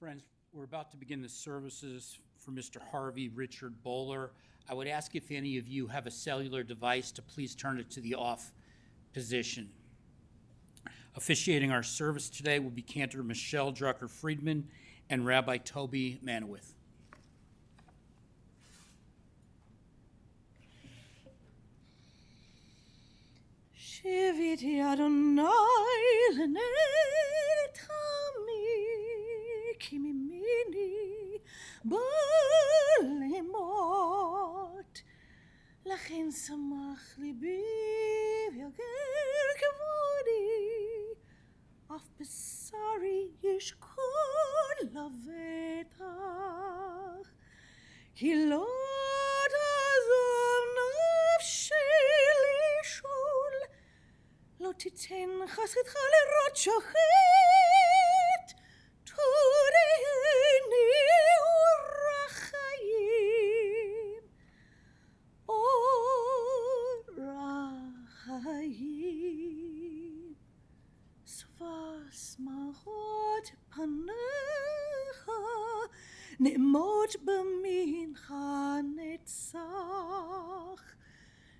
Friends, we're about to begin the services for Mr. Harvey Richard Boller. I would ask if any of you have a cellular device to please turn it to the off position. Officiating our service today will be Cantor Michelle Drucker-Friedman and Rabbi Toby Manowith. Shiviti Adonai l'nei tami ki mimini b'lemot לכן שמח ליבי ויגר כבודי אף בשרי ישכון לבטח כי לא תעזוב נפשי לשאול לא תיתן חסדך לראות שוחט תורני ורחיים ורחיים סופה שמחות פניך נעמוד במנחה נצח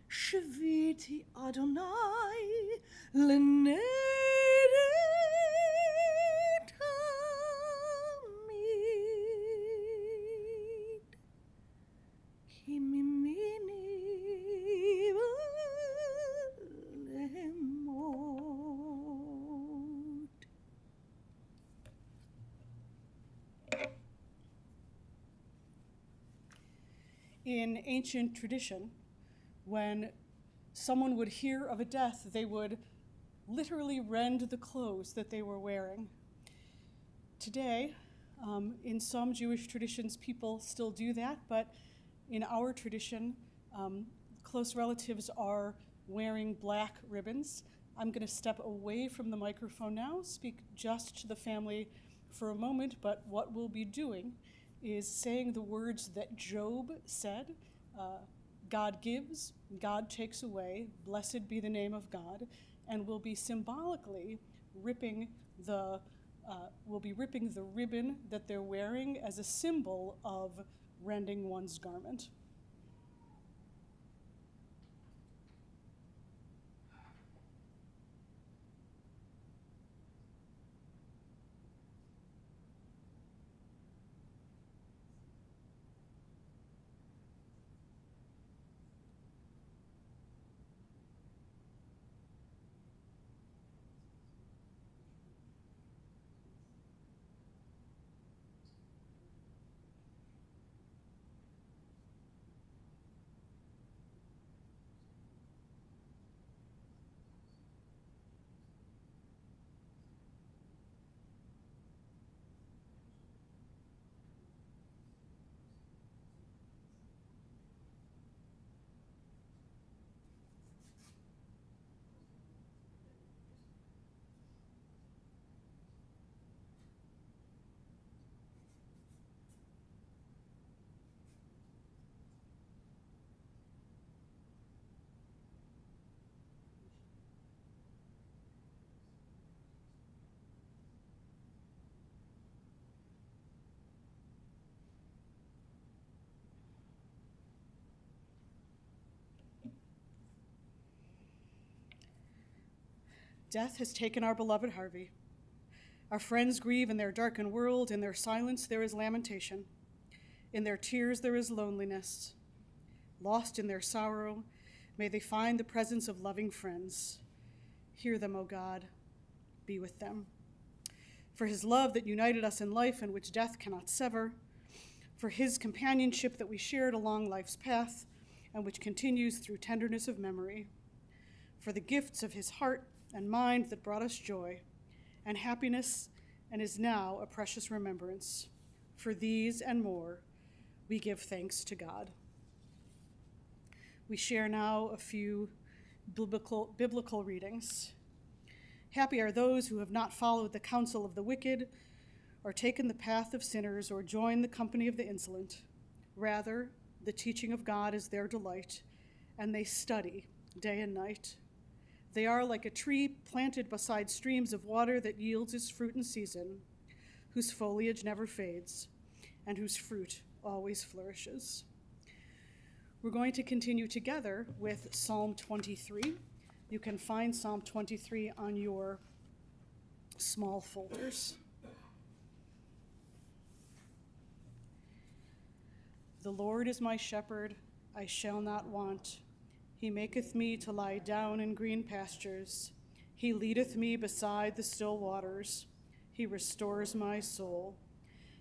שביתי אדוני לנגד תמיד כי ממני בלמות. In ancient tradition, when someone would hear of a death, they would literally rend the clothes that they were wearing. Today, in some Jewish traditions, people still do that, but in our tradition, close relatives are wearing black ribbons. I'm going to step away from the microphone now, speak just to the family for a moment, but what we'll be doing is saying the words that Job said, God gives, God takes away, blessed be the name of God, and we'll be symbolically ripping the ribbon that they're wearing as a symbol of rending one's garment. Death has taken our beloved Harvey. Our friends grieve in their darkened world. In their silence, there is lamentation. In their tears, there is loneliness. Lost in their sorrow, may they find the presence of loving friends. Hear them, O God. Be with them. For his love that united us in life and which death cannot sever. For his companionship that we shared along life's path and which continues through tenderness of memory. For the gifts of his heart and mind that brought us joy and happiness and is now a precious remembrance. For these and more, we give thanks to God. We share now a few biblical readings. Happy are those who have not followed the counsel of the wicked, or taken the path of sinners, or joined the company of the insolent. Rather, the teaching of God is their delight, and they study day and night. They are like a tree planted beside streams of water that yields its fruit in season, whose foliage never fades, and whose fruit always flourishes. We're going to continue together with Psalm 23. You can find Psalm 23 on your small folders. The Lord is my shepherd, I shall not want. He maketh me to lie down in green pastures. He leadeth me beside the still waters. He restores my soul.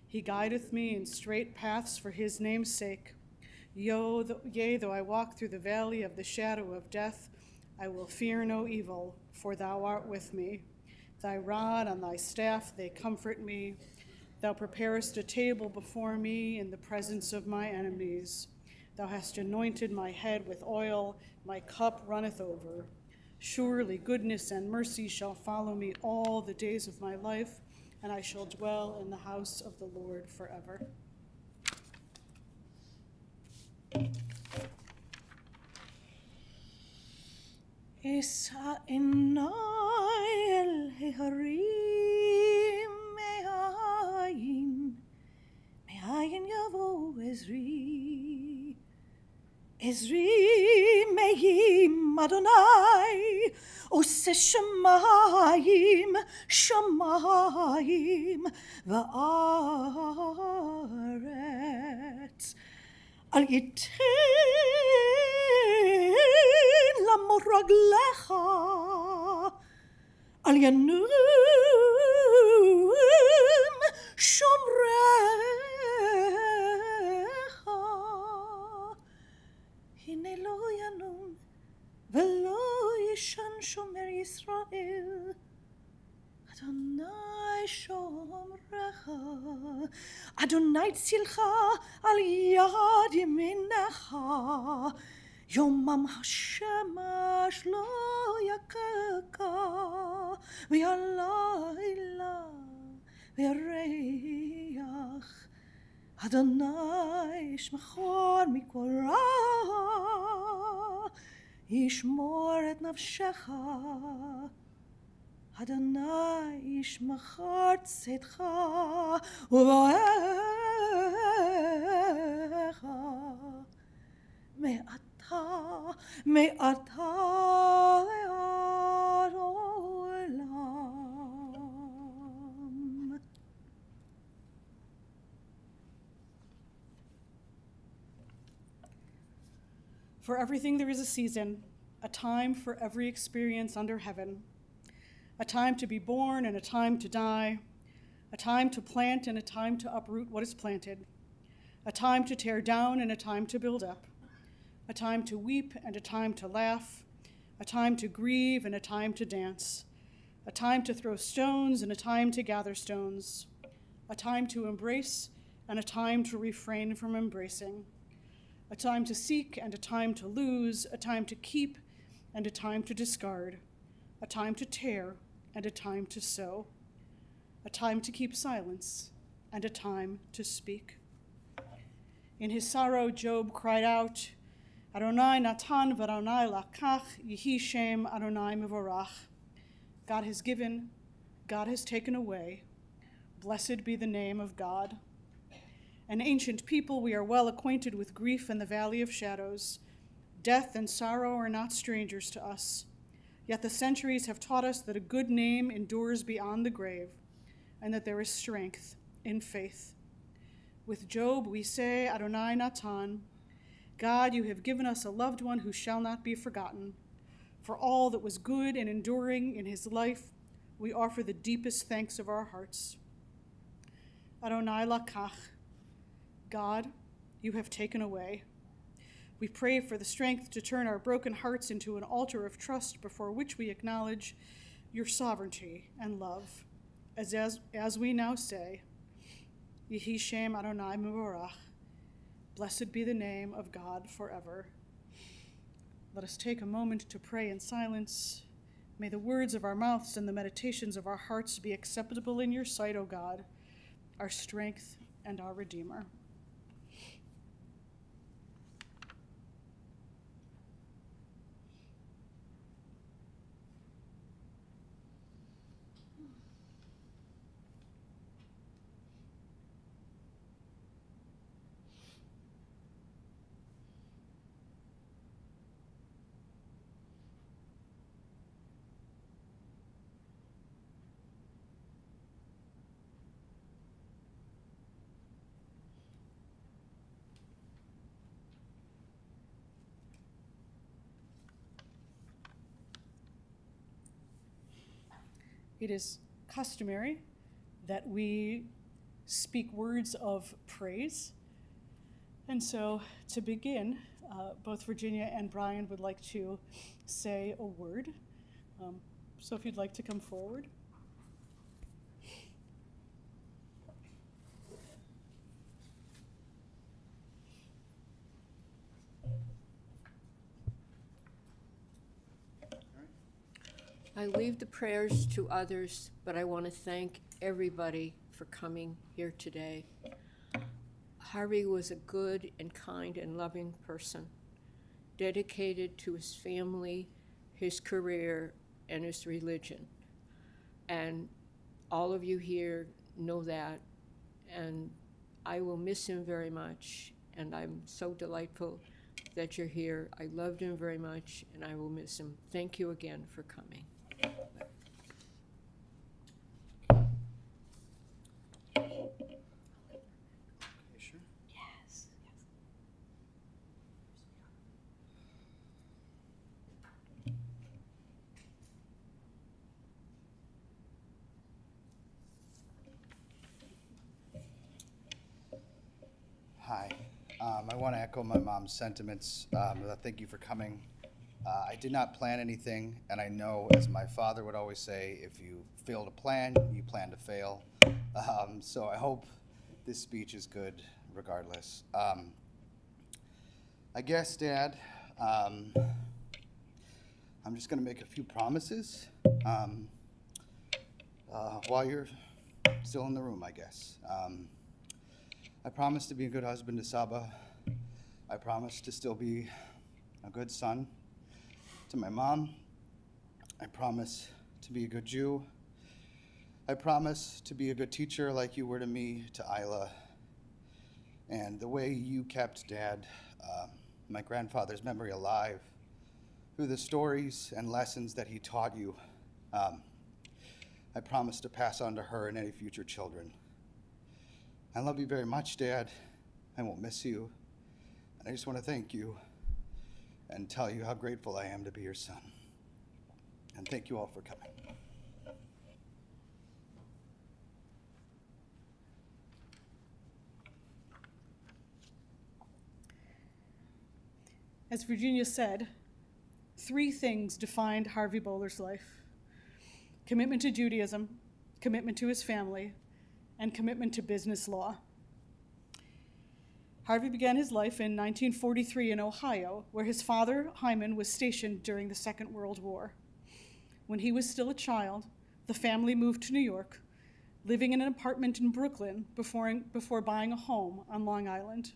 He guideth me in straight paths for his name's sake. Yea, though I walk through the valley of the shadow of death, I will fear no evil, for thou art with me. Thy rod and thy staff, they comfort me. Thou preparest a table before me in the presence of my enemies. Thou hast anointed my head with oil, my cup runneth over. Surely goodness and mercy shall follow me all the days of my life, and I shall dwell in the house of the Lord forever. אשא עיניי אל ההרים, מאין יבוא עזרי. עזרי מעם אדוני, עושה שמיים, שמיים וארץ. אל ייתן למוט רגליך, אל ינום שומרך. הנה לא ינום ולא ישן שומר ישראל, אדוני שומרך, אדוני צילך על יד ימינך, יומם השמש לא יככה, והלילה וירח. אדוני ישמור מכל רע, ישמור את נפשך. אדוני ישמח צאתך ובואך, מעתה ועד עולם. For everything there is a season, a time for every experience under heaven. A time to be born and a time to die, a time to plant and a time to uproot what is planted, a time to tear down and a time to build up, a time to weep and a time to laugh, a time to grieve and a time to dance, a time to throw stones and a time to gather stones, a time to embrace and a time to refrain from embracing, a time to seek and a time to lose, a time to keep and a time to discard, a time to tear and a time to sow, a time to keep silence and a time to speak. In his sorrow, Job cried out, Adonai natan v'Adonai lakach, yehi shem Adonai mevorach. God has given, God has taken away. Blessed be the name of God. An ancient people, we are well acquainted with grief and the valley of shadows. Death and sorrow are not strangers to us. Yet the centuries have taught us that a good name endures beyond the grave, and that there is strength in faith. With Job we say, Adonai Natan, God, you have given us a loved one who shall not be forgotten. For all that was good and enduring in his life, we offer the deepest thanks of our hearts. Adonai lakach, God, you have taken away. We pray for the strength to turn our broken hearts into an altar of trust before which we acknowledge your sovereignty and love. As we now say, Yehi Shem Adonai Mevorach, blessed be the name of God forever. Let us take a moment to pray in silence. May the words of our mouths and the meditations of our hearts be acceptable in your sight, O God, our strength and our Redeemer. it is customary that we speak words of praise. And so to begin, both Virginia and Brian would like to say a word. So if you'd like to come forward. I leave the prayers to others, but I want to thank everybody for coming here today. Harvey was a good and kind and loving person, dedicated to his family, his career, and his religion. And all of you here know that, and I will miss him very much, and I'm so delightful that you're here. I loved him very much, and I will miss him. Thank you again for coming. Sure. Yes. Hi. I want to echo my mom's sentiments. Thank you for coming. I did not plan anything, and I know, as my father would always say, if you fail to plan, you plan to fail. So I hope this speech is good regardless. I guess, Dad, I'm just going to make a few promises while you're still in the room, I guess. I promise to be a good husband to Sabah. I promise to still be a good son to my mom. I promise to be a good Jew. I promise to be a good teacher like you were to me, to Ayla. And the way you kept Dad, my grandfather's memory alive, through the stories and lessons that he taught you, I promise to pass on to her and any future children. I love you very much, Dad. I won't miss you. And I just want to thank you and tell you how grateful I am to be your son. And thank you all for coming. As Virginia said, 3 things defined Harvey Boller's life: commitment to Judaism, commitment to his family, and commitment to business law. Harvey began his life in 1943 in Ohio, where his father, Hyman, was stationed during the Second World War. When he was still a child, the family moved to New York, living in an apartment in Brooklyn before buying a home on Long Island.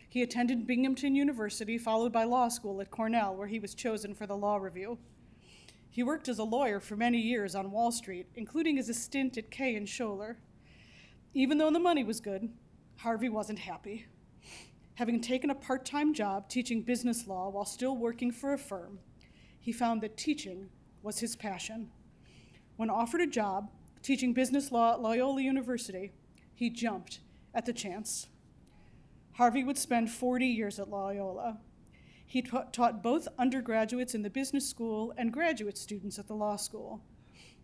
He attended Binghamton University, followed by law school at Cornell, where he was chosen for the law review. He worked as a lawyer for many years on Wall Street, including as a stint at Kay and Scholler. Even though the money was good, Harvey wasn't happy. Having taken a part-time job teaching business law while still working for a firm, he found that teaching was his passion. When offered a job teaching business law at Loyola University, he jumped at the chance. Harvey would spend 40 years at Loyola. He taught both undergraduates in the business school and graduate students at the law school.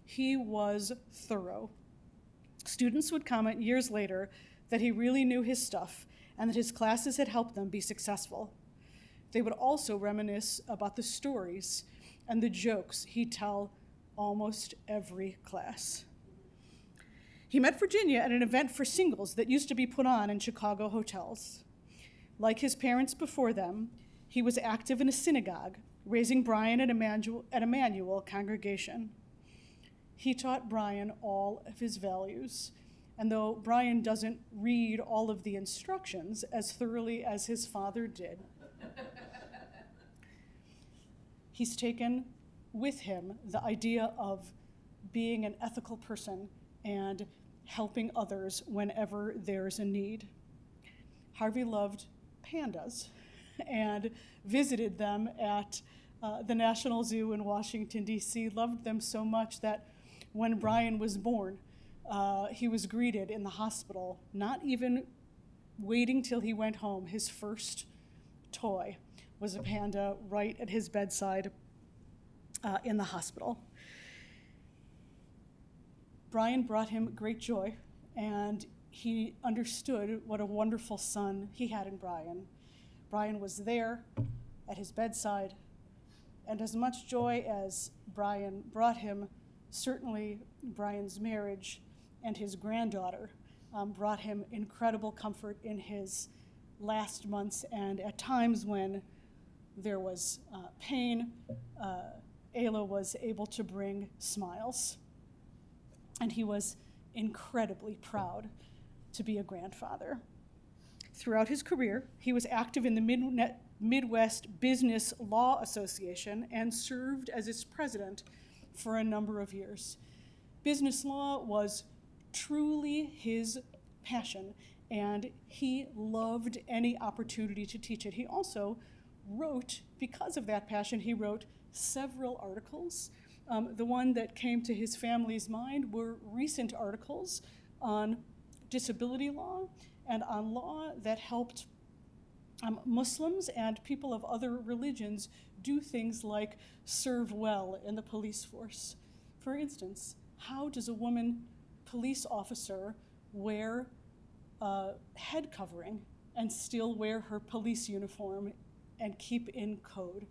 He was thorough. Students would comment years later that he really knew his stuff and that his classes had helped them be successful. They would also reminisce about the stories and the jokes he'd tell almost every class. He met Virginia at an event for singles that used to be put on in Chicago hotels. Like his parents before them, he was active in a synagogue, raising Brian at Emmanuel congregation. He taught Brian all of his values, and though Brian doesn't read all of the instructions as thoroughly as his father did, he's taken with him the idea of being an ethical person and helping others whenever there's a need. Harvey loved pandas and visited them at the National Zoo in Washington, D.C., loved them so much that when Brian was born, he was greeted in the hospital, not even waiting till he went home. His first toy was a panda right at his bedside in the hospital. Brian brought him great joy, and he understood what a wonderful son he had in Brian. Brian was there at his bedside, and as much joy as Brian brought him, certainly Brian's marriage and his granddaughter brought him incredible comfort in his last months, and at times when there was pain, Ayla was able to bring smiles. And he was incredibly proud to be a grandfather. Throughout his career, he was active in the Midwest Business Law Association and served as its president for a number of years. Business law was truly his passion, and he loved any opportunity to teach it. He also wrote, because of that passion, he wrote several articles. The one that came to his family's mind were recent articles on disability law and on law that helped Muslims and people of other religions do things like serve well in the police force. For instance, how does a woman police officer wear a head covering and still wear her police uniform and keep in code?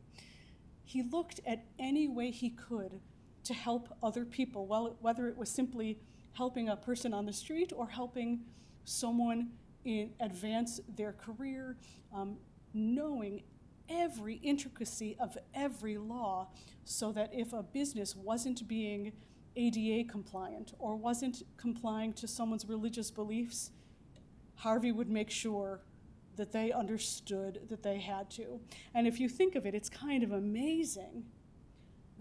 He looked at any way he could to help other people, whether it was simply helping a person on the street or helping someone advance their career, knowing every intricacy of every law so that if a business wasn't being ADA compliant or wasn't complying to someone's religious beliefs, Harvey would make sure that they understood that they had to. And if you think of it, it's kind of amazing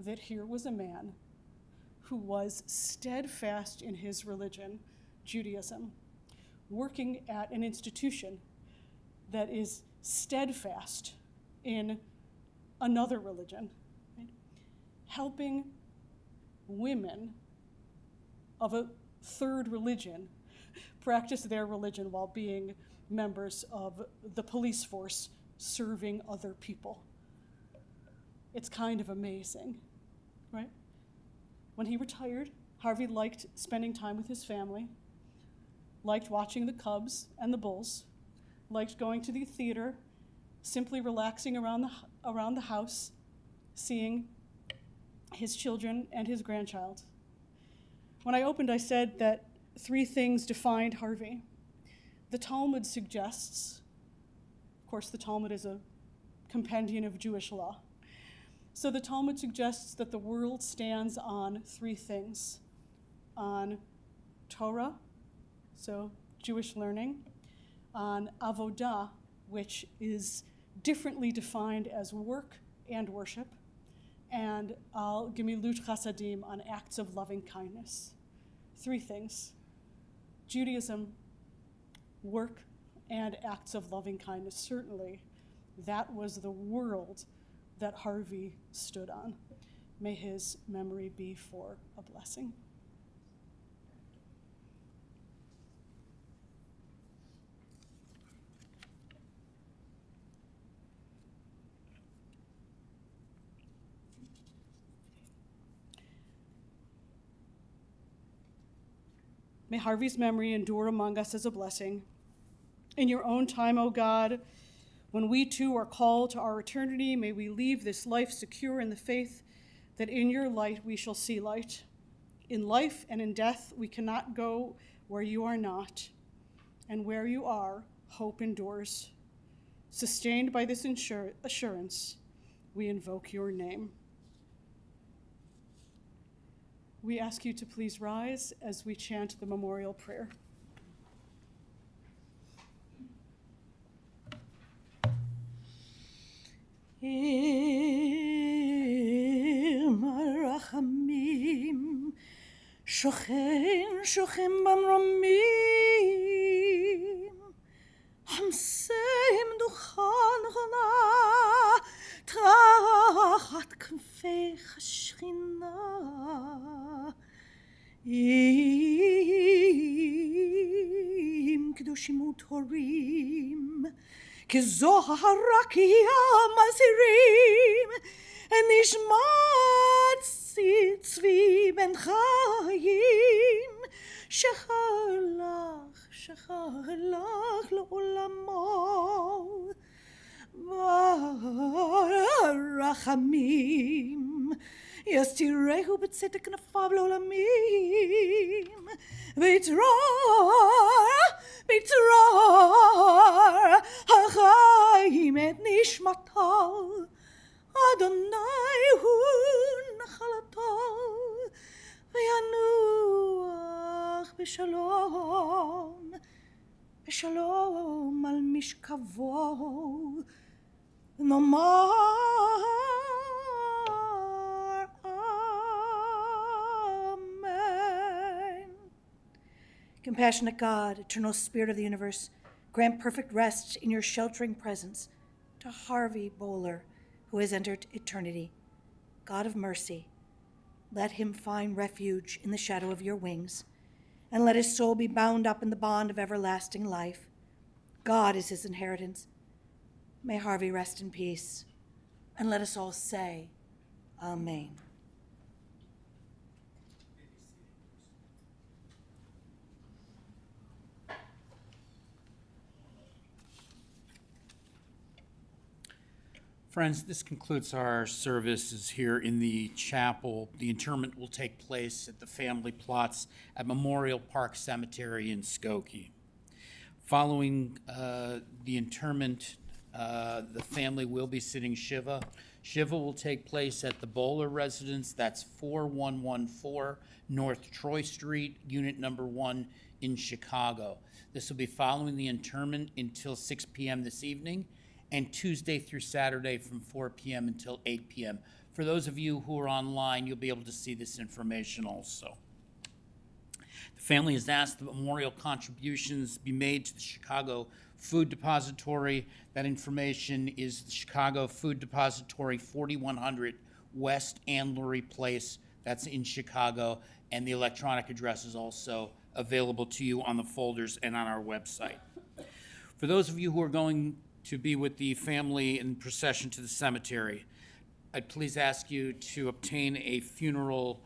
that here was a man who was steadfast in his religion, Judaism, working at an institution that is steadfast in another religion, right? Helping women of a third religion practice their religion while being members of the police force serving other people. It's kind of amazing, right? When he retired, Harvey liked spending time with his family, liked watching the Cubs and the Bulls, liked going to the theater, simply relaxing around the house, seeing his children and his grandchild. When I opened, I said that 3 things defined Harvey. The Talmud suggests, of course, the Talmud is a compendium of Jewish law. So the Talmud suggests that the world stands on 3 things: on Torah, so Jewish learning, on avodah, which is differently defined as work and worship, and al gemilut chasadim, on acts of loving kindness. 3 things: Judaism, work, and acts of loving kindness. Certainly, that was the world that Harvey stood on. May his memory be for a blessing. May Harvey's memory endure among us as a blessing. In your own time, O God, when we too are called to our eternity, may we leave this life secure in the faith that in your light we shall see light. In life and in death we cannot go where you are not, and where you are, hope endures. Sustained by this assurance, we invoke your name. We ask you to please rise as we chant the memorial prayer. Rachamim, Shochem, Shochem Bamramim, Hamseim Duchan Chana, Trachat Kfei Chashchina, Im Kedoshim Utorim, Kezohar Rakiyam Asirim, and Ishmat Tzvi Ben Chayim, שהלך לעולמו ברחמים יסתירהו בצדק כנפיו לעולמים ויצרור החיים את נשמתו אדוני הוא נחלתו וינוח בשלום בשלום על משכבו נאמר amen. Compassionate God, eternal Spirit of the universe, grant perfect rest in your sheltering presence to Harvey Boller, who has entered eternity. God of mercy, let him find refuge in the shadow of your wings, and let his soul be bound up in the bond of everlasting life. God is his inheritance. May Harvey rest in peace, and let us all say, Amen. Friends, this concludes our services here in the chapel. The interment will take place at the family plots at Memorial Park Cemetery in Skokie. Following the interment, the family will be sitting Shiva. Shiva will take place at the Boller residence. That's 4114 North Troy Street, unit number 1 in Chicago. This will be following the interment until 6 p.m. this evening, and Tuesday through Saturday from 4 p.m. until 8 p.m. For those of you who are online, you'll be able to see this information also. The family has asked that memorial contributions be made to the Chicago Food Depository. That information is the Chicago Food Depository, 4100 West Andlery Place. That's in Chicago, and the electronic address is also available to you on the folders and on our website. For those of you who are going to be with the family in procession to the cemetery, I'd please ask you to obtain a funeral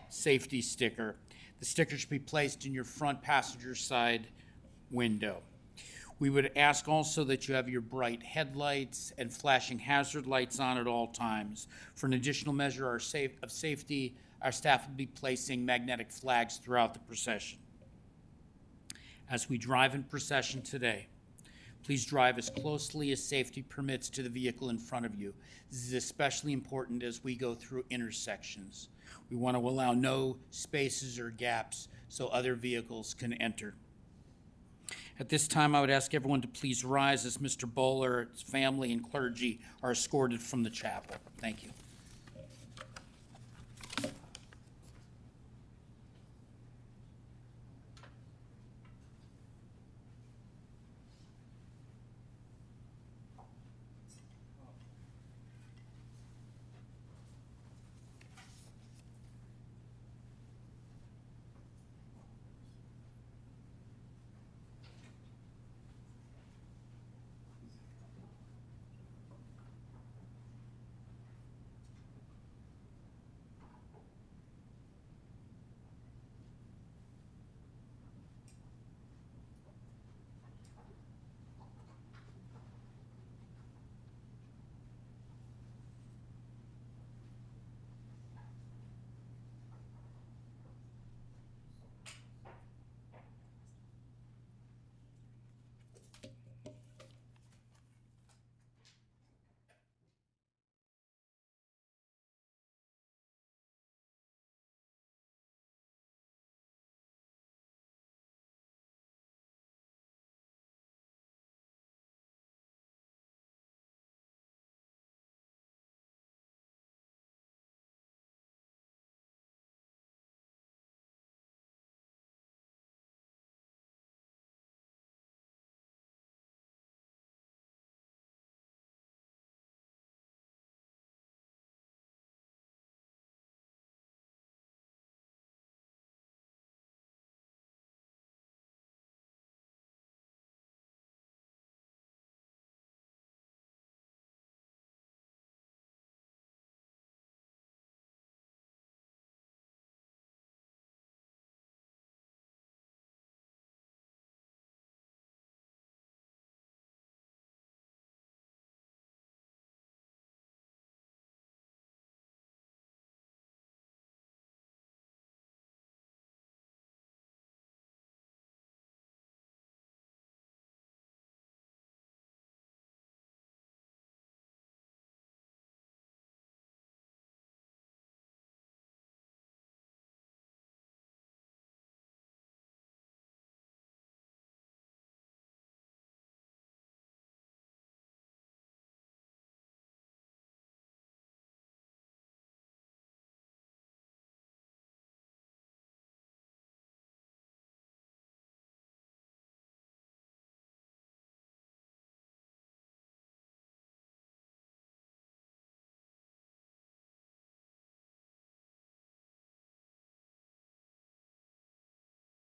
safety sticker. The sticker should be placed in your front passenger side window. We would ask also that you have your bright headlights and flashing hazard lights on at all times. For an additional measure of safety, our staff will be placing magnetic flags throughout the procession. As we drive in procession today, please drive as closely as safety permits to the vehicle in front of you. This is especially important as we go through intersections. We want to allow no spaces or gaps so other vehicles can enter. At this time, I would ask everyone to please rise as Mr. Boller, his family, and clergy are escorted from the chapel. Thank you.